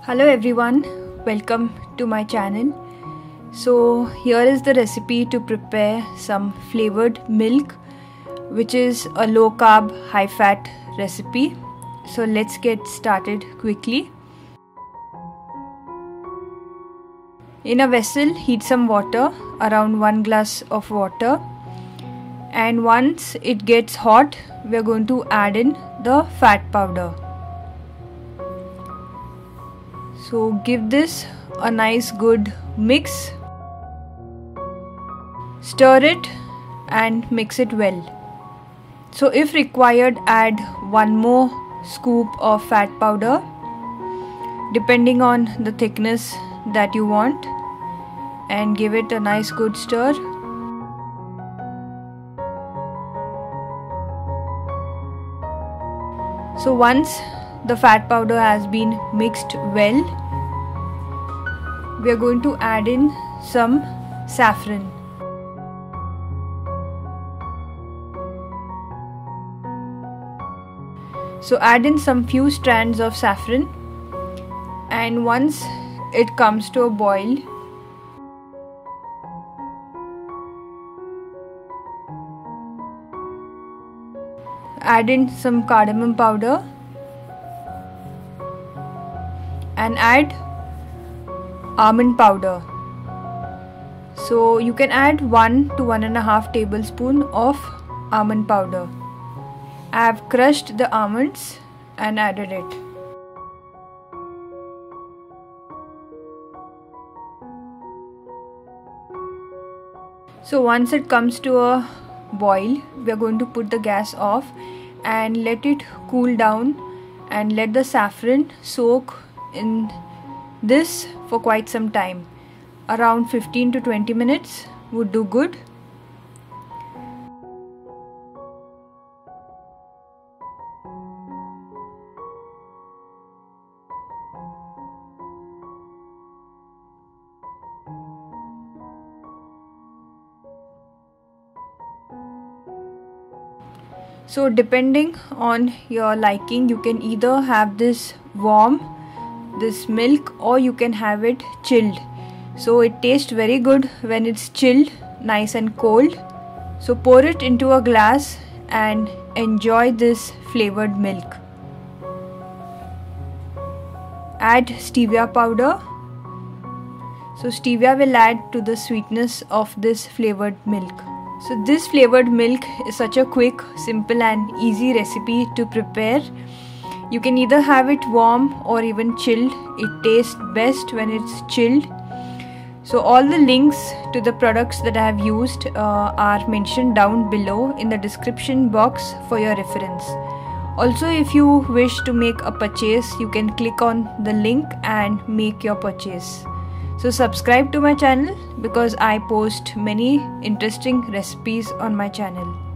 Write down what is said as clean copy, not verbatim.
Hello everyone, welcome to my channel. So here is the recipe to prepare some flavored milk, which is a low carb high fat recipe. So let's get started quickly. In a vessel, heat some water, around 1 glass of water, and once it gets hot, we are going to add in the fat powder. So give this a nice good mix, stir it and mix it well. So if required, add 1 more scoop of fat powder depending on the thickness that you want, and give it a nice good stir. So once the fat powder has been mixed well, we are going to add in some saffron. So add in some few strands of saffron, and once it comes to a boil, add in some cardamom powder and add almond powder. So you can add 1 to 1.5 tablespoon of almond powder. I have crushed the almonds and added it. So once it comes to a boil, we are going to put the gas off and let it cool down, and let the saffron soak in this for quite some time. Around 15 to 20 minutes would do good. So depending on your liking, you can either have this warm, this milk, or you can have it chilled. So it tastes very good when it's chilled, nice and cold. So pour it into a glass and enjoy this flavored milk. Add stevia powder. So stevia will add to the sweetness of this flavored milk. So this flavored milk is such a quick, simple and easy recipe to prepare. You can either have it warm or even chilled. It tastes best when it's chilled. So all the links to the products that I have used are mentioned down below in the description box for your reference. Also, if you wish to make a purchase, you can click on the link and make your purchase. So subscribe to my channel because I post many interesting recipes on my channel.